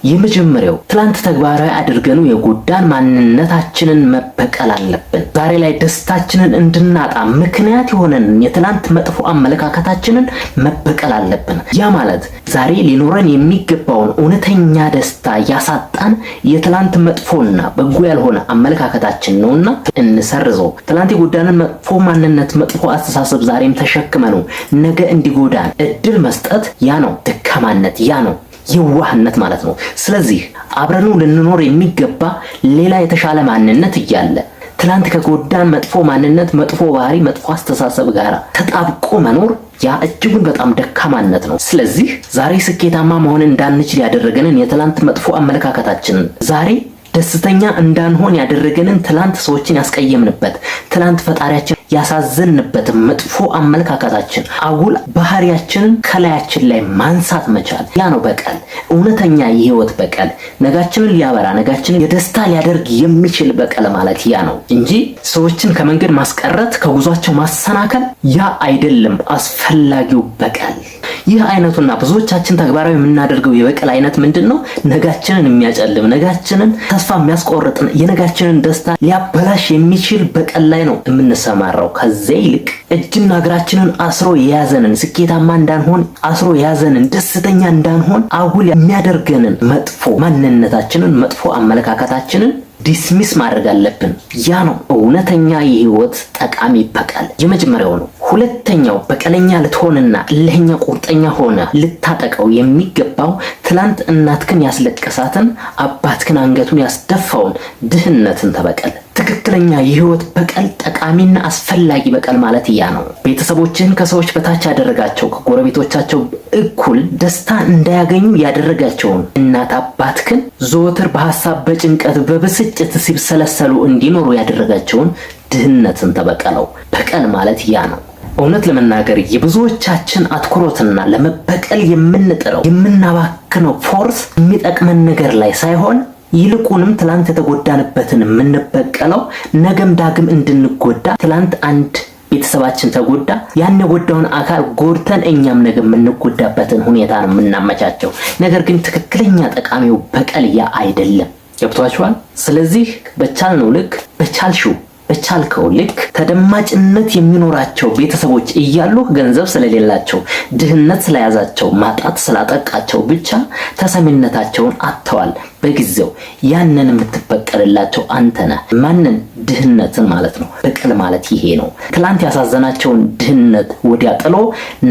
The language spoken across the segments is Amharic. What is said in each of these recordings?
የመጀመሪያው ትላንት ተግባራዊ አድርገን የጎዳን ማንነታችንን መበቀል አለብን። ዛሬ ላይ ደስታችንን እንድናጣ ምክንያት የሆነን የትላንት መጥፎ አመለካከታችንን መበቀል አለብን። ያ ማለት ዛሬ ሊኖረን የሚገባውን እውነተኛ ደስታ ያሳጣን የትላንት መጥፎና በጎ ያልሆነ አመለካከታችን ነውና እንሰርዘው። ትላንት የጎዳንን መጥፎ ማንነት፣ መጥፎ አስተሳሰብ ዛሬም ተሸክመነው ነገ እንዲጎዳን እድል መስጠት ያ ነው ደካማነት፣ ያ ነው የዋህነት ማለት ነው። ስለዚህ አብረን ልንኖር የሚገባ ሌላ የተሻለ ማንነት እያለ ትላንት ከጎዳን መጥፎ ማንነት፣ መጥፎ ባህሪ፣ መጥፎ አስተሳሰብ ጋር ተጣብቆ መኖር ያ እጅጉን በጣም ደካማነት ነው። ስለዚህ ዛሬ ስኬታማ መሆን እንዳንችል ያደረገንን የትላንት መጥፎ አመለካከታችንን፣ ዛሬ ደስተኛ እንዳንሆን ያደረገንን ትላንት ሰዎችን ያስቀየምንበት፣ ትላንት ፈጣሪያችን ያሳዘንበት መጥፎ አመለካከታችን፣ አጉል ባህሪያችንን ከላያችን ላይ ማንሳት መቻል ያ ነው በቀል። እውነተኛ የህይወት በቀል፣ ነጋችንን ሊያበራ ነጋችንን የደስታ ሊያደርግ የሚችል በቀል ማለት ያ ነው እንጂ ሰዎችን ከመንገድ ማስቀረት፣ ከጉዟቸው ማሰናከል ያ አይደለም አስፈላጊው በቀል። ይህ አይነቱና ብዙዎቻችን ተግባራዊ የምናደርገው የበቀል አይነት ምንድነው? ነጋችንን የሚያጨልም፣ ነጋችንን ተስፋ የሚያስቆርጥ፣ የነጋችንን ደስታ ሊያበላሽ የሚችል በቀል ላይ ነው የምንሰማራው። ከዚያ ይልቅ እጅና እግራችንን አስሮ የያዘንን፣ ስኬታማ እንዳንሆን አስሮ የያዘንን፣ ደስተኛ እንዳንሆን አጉል የሚያደርገንን መጥፎ ማንነታችንን፣ መጥፎ አመለካከታችንን ዲስሚስ ማድረግ አለብን። ያ ነው እውነተኛ የህይወት ጠቃሚ በቀል። የመጀመሪያው ነው። ሁለተኛው በቀለኛ ልትሆንና እልህኛ ቁርጠኛ ሆነ ልታጠቀው የሚገባው ትላንት እናትክን ያስለቀሳትን፣ አባትክን አንገቱን ያስደፋውን ድህነትን ተበቀል። ትክክለኛ የህይወት በቀል ጠቃሚና አስፈላጊ በቀል ማለት ያ ነው። ቤተሰቦችህን ከሰዎች በታች ያደረጋቸው፣ ከጎረቤቶቻቸው እኩል ደስታ እንዳያገኙ ያደረጋቸውን እናት አባትክን ዘወትር በሐሳብ በጭንቀት በብስጭት ሲብሰለሰሉ እንዲኖሩ ያደረጋቸውን ድህነትን ተበቀለው። በቀል ማለት ያ ነው። እውነት ለመናገር የብዙዎቻችን አትኩሮትና ለመበቀል የምንጥረው የምናባክነው ፎርስ የሚጠቅመን ነገር ላይ ሳይሆን ይልቁንም ትላንት የተጎዳንበትን የምንበቀለው ነገም ዳግም እንድንጎዳ፣ ትላንት አንድ ቤተሰባችን ተጎዳ፣ ያን የጎዳውን አካል ጎድተን እኛም ነገ የምንጎዳበትን ሁኔታ ነው የምናመቻቸው። ነገር ግን ትክክለኛ ጠቃሚው በቀል ያ አይደለም። ገብቷችኋል? ስለዚህ በቻልነው ልክ በቻልከው ልክ ተደማጭነት የሚኖራቸው ቤተሰቦች እያሉ ገንዘብ ስለሌላቸው፣ ድህነት ስለያዛቸው፣ ማጣት ስላጠቃቸው ብቻ ተሰሚነታቸውን አጥተዋል። በጊዜው ያንን የምትበቀልላቸው አንተ ነህ። ማንን? ድህነትን ማለት ነው። በቀል ማለት ይሄ ነው። ትላንት ያሳዘናቸውን ድህነት ወዲያ ጥሎ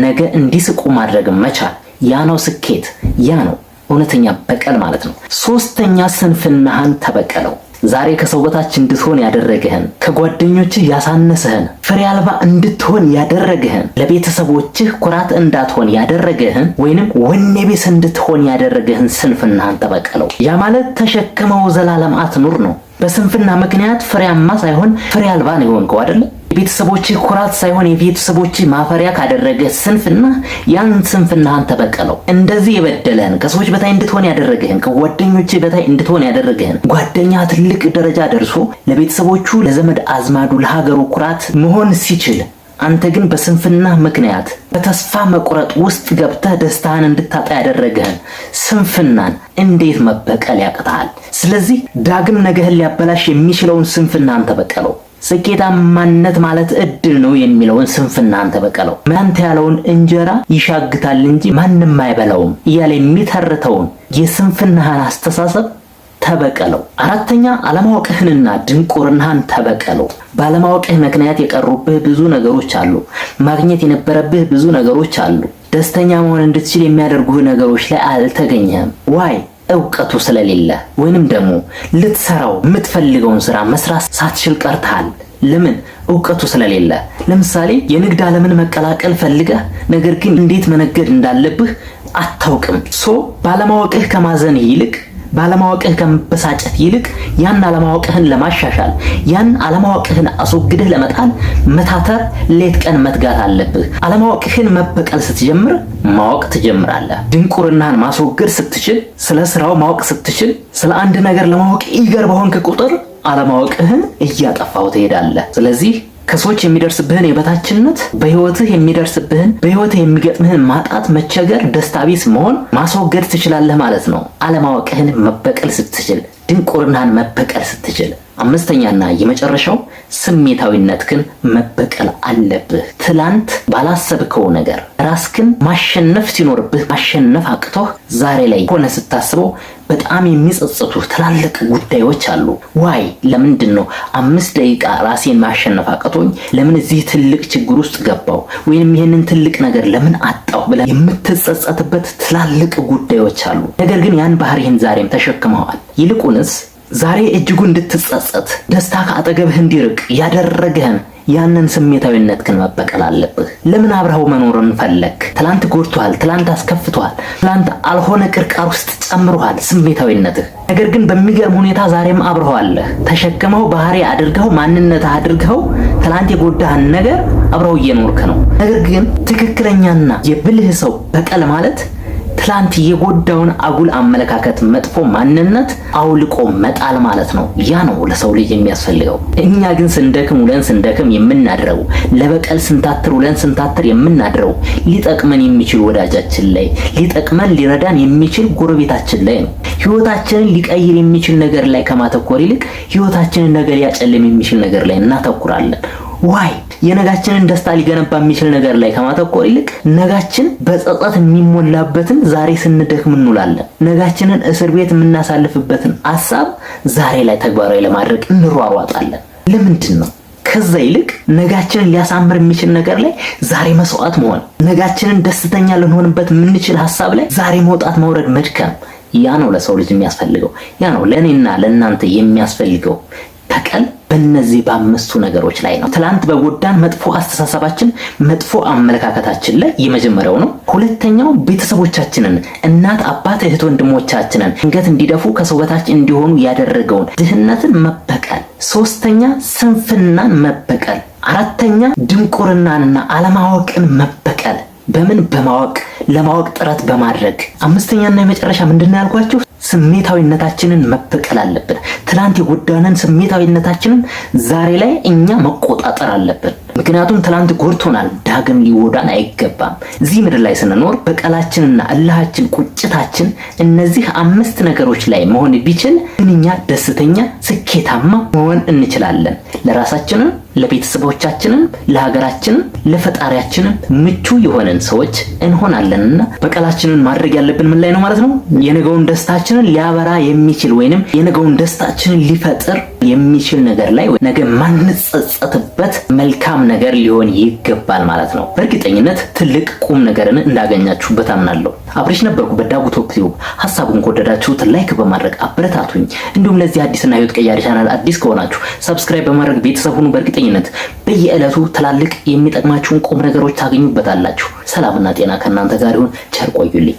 ነገ እንዲስቁ ማድረግ መቻል ያ ነው ስኬት። ያ ነው እውነተኛ በቀል ማለት ነው። ሶስተኛ ስንፍናህን ተበቀለው። ዛሬ ከሰው በታች እንድትሆን ያደረገህን፣ ከጓደኞችህ ያሳነሰህን፣ ፍሬ አልባ እንድትሆን ያደረገህን፣ ለቤተሰቦችህ ኩራት እንዳትሆን ያደረገህን ወይንም ወኔ ቢስ እንድትሆን ያደረገህን ስንፍናህን ተበቀለው። ያ ማለት ተሸክመው ዘላለም አትኑር ነው። በስንፍና ምክንያት ፍሬያማ ሳይሆን ፍሬ አልባ ነው የሆንከው አይደል? የቤተሰቦችህ ኩራት ሳይሆን የቤተሰቦችህ ማፈሪያ ካደረገ ስንፍና ያን ስንፍናህን ተበቀለው። እንደዚህ የበደለህን፣ ከሰዎች በታይ እንድትሆን ያደረገህን፣ ከጓደኞችህ በታይ እንድትሆን ያደረገህን ጓደኛ ትልቅ ደረጃ ደርሶ ለቤተሰቦቹ፣ ለዘመድ አዝማዱ፣ ለሀገሩ ኩራት መሆን ሲችል አንተ ግን በስንፍና ምክንያት በተስፋ መቁረጥ ውስጥ ገብተህ ደስታህን እንድታጣ ያደረገህን ስንፍናን እንዴት መበቀል ያቅታል? ስለዚህ ዳግም ነገህን ሊያበላሽ የሚችለውን ስንፍናን ተበቀለው። ስኬታማነት ማለት እድል ነው የሚለውን ስንፍናን ተበቀለው። ማንተ ያለውን እንጀራ ይሻግታል እንጂ ማንም አይበላውም እያለ የሚተርተውን የስንፍናህን አስተሳሰብ ተበቀለው። አራተኛ አለማወቅህንና ድንቁርናህን ተበቀለው። ባለማወቅህ ምክንያት የቀሩብህ ብዙ ነገሮች አሉ። ማግኘት የነበረብህ ብዙ ነገሮች አሉ። ደስተኛ መሆን እንድትችል የሚያደርጉህ ነገሮች ላይ አልተገኘህም። ዋይ? እውቀቱ ስለሌለ ወይንም ደግሞ ልትሰራው የምትፈልገውን ስራ መስራት ሳትችል ቀርተሃል። ለምን? እውቀቱ ስለሌለ። ለምሳሌ የንግድ ዓለምን መቀላቀል ፈልገህ ነገር ግን እንዴት መነገድ እንዳለብህ አታውቅም። ባለማወቅህ ከማዘን ይልቅ ባለማወቅህ ከመበሳጨት ይልቅ ያን አለማወቅህን ለማሻሻል ያን አለማወቅህን አስወግደህ ለመጣል መታተር፣ ሌት ቀን መትጋት አለብህ። አለማወቅህን መበቀል ስትጀምር ማወቅ ትጀምራለህ። ድንቁርናህን ማስወገድ ስትችል፣ ስለ ስራው ማወቅ ስትችል፣ ስለ አንድ ነገር ለማወቅ ኢገር በሆንክ ቁጥር አለማወቅህን እያጠፋው ትሄዳለህ። ስለዚህ ከሰዎች የሚደርስብህን የበታችነት፣ በህይወትህ የሚደርስብህን በህይወትህ የሚገጥምህን ማጣት፣ መቸገር፣ ደስታ ቢስ መሆን ማስወገድ ትችላለህ ማለት ነው። አለማወቅህን መበቀል ስትችል፣ ድንቁርናን መበቀል ስትችል። አምስተኛና የመጨረሻው ስሜታዊነትህን መበቀል አለብህ። ትላንት ባላሰብከው ነገር ራስህን ማሸነፍ ሲኖርብህ ማሸነፍ አቅቶህ ዛሬ ላይ ሆነ ስታስበው በጣም የሚጸጽቱ ትላልቅ ጉዳዮች አሉ። ዋይ ለምንድን ነው 5 ደቂቃ ራሴን ማሸነፍ አቅቶኝ ለምን እዚህ ትልቅ ችግር ውስጥ ገባው ወይንም ይሄንን ትልቅ ነገር ለምን አጣው ብለህ የምትጸጸትበት ትላልቅ ጉዳዮች አሉ። ነገር ግን ያን ባህሪህን ዛሬም ተሸክመዋል። ይልቁንስ ዛሬ እጅጉ እንድትጸጸት ደስታ ከአጠገብህ እንዲርቅ ያደረገህን ያንን ስሜታዊነትህን መበቀል አለብህ። ለምን አብረኸው መኖርን ፈለግ? ትላንት ጎድቷል፣ ትላንት አስከፍቷል፣ ትላንት አልሆነ ቅርቃር ውስጥ ጨምሮሃል ስሜታዊነትህ። ነገር ግን በሚገርም ሁኔታ ዛሬም አብረኸዋለህ። ተሸክመው ባህሪ አድርገው ማንነትህ አድርገው ትላንት የጎዳህን ነገር አብረው እየኖርክ ነው። ነገር ግን ትክክለኛና የብልህ ሰው በቀል ማለት ትላንት የጎዳውን አጉል አመለካከት መጥፎ ማንነት አውልቆ መጣል ማለት ነው። ያ ነው ለሰው ልጅ የሚያስፈልገው። እኛ ግን ስንደክም ውለን ስንደክም የምናድረው፣ ለበቀል ስንታትር ውለን ስንታትር የምናድረው ሊጠቅመን የሚችል ወዳጃችን ላይ፣ ሊጠቅመን ሊረዳን የሚችል ጎረቤታችን ላይ ነው። ህይወታችንን ሊቀይር የሚችል ነገር ላይ ከማተኮር ይልቅ ህይወታችንን ነገ ሊያጨልም የሚችል ነገር ላይ እናተኩራለን። ዋይ የነጋችንን ደስታ ሊገነባ የሚችል ነገር ላይ ከማተኮር ይልቅ ነጋችን በጸጸት የሚሞላበትን ዛሬ ስንደክም እንውላለን። ነጋችንን እስር ቤት የምናሳልፍበትን ሐሳብ ዛሬ ላይ ተግባራዊ ለማድረግ እንሯሯጣለን። ለምንድን ነው? ከዛ ይልቅ ነጋችንን ሊያሳምር የሚችል ነገር ላይ ዛሬ መስዋዕት መሆን፣ ነጋችንን ደስተኛ ልንሆንበት የምንችል ሐሳብ ላይ ዛሬ መውጣት መውረድ መድከም። ያ ነው ለሰው ልጅ የሚያስፈልገው። ያ ነው ለእኔና ለእናንተ የሚያስፈልገው። በቀል በእነዚህ በአምስቱ ነገሮች ላይ ነው። ትላንት በጎዳን መጥፎ አስተሳሰባችን፣ መጥፎ አመለካከታችን ላይ የመጀመሪያው ነው። ሁለተኛው ቤተሰቦቻችንን፣ እናት አባት፣ እህት ወንድሞቻችንን አንገት እንዲደፉ ከሰው በታች እንዲሆኑ ያደረገውን ድህነትን መበቀል። ሶስተኛ ስንፍናን መበቀል። አራተኛ ድንቁርናንና አለማወቅን መበቀል። በምን? በማወቅ ለማወቅ ጥረት በማድረግ። አምስተኛና የመጨረሻ ምንድነው ያልኳችሁ? ስሜታዊነታችንን መበቀል አለብን። ትላንት የጎዳንን ስሜታዊነታችንን ዛሬ ላይ እኛ መቆጣጠር አለብን። ምክንያቱም ትላንት ጎድቶናል፣ ዳግም ሊጎዳን አይገባም። እዚህ ምድር ላይ ስንኖር በቀላችንና እልሃችን፣ ቁጭታችን እነዚህ 5 ነገሮች ላይ መሆን ቢችል እኛ ደስተኛ፣ ስኬታማ መሆን እንችላለን። ለራሳችንም፣ ለቤተሰቦቻችንም፣ ለሀገራችንም፣ ለፈጣሪያችንም ምቹ የሆነን ሰዎች እንሆናለንና በቀላችንን ማድረግ ያለብን ምን ላይ ነው ማለት ነው? የነገውን ደስታችንን ሊያበራ የሚችል ወይንም የነገውን ደስታችንን ሊፈጥር የሚችል ነገር ላይ ነገ ማንጸጸትበት መልካም ነገር ሊሆን ይገባል ማለት ነው። በእርግጠኝነት ትልቅ ቁም ነገርን እንዳገኛችሁበት አምናለሁ። አብሬሽ ነበርኩ በዳጉ ቶክ ቲዩብ። ሐሳቡን ከወደዳችሁት ላይክ በማድረግ አበረታቱኝ። እንዲሁም ለዚህ አዲስና ህይወት ቀያሪ ቻናል አዲስ ከሆናችሁ ሰብስክራይብ በማድረግ ቤተሰብ ሁኑ። በእርግጠኝነት በየዕለቱ ትላልቅ የሚጠቅማችሁን ቁም ነገሮች ታገኙበታላችሁ። ሰላምና ጤና ከእናንተ ጋር ይሁን። ቸር ቆዩልኝ።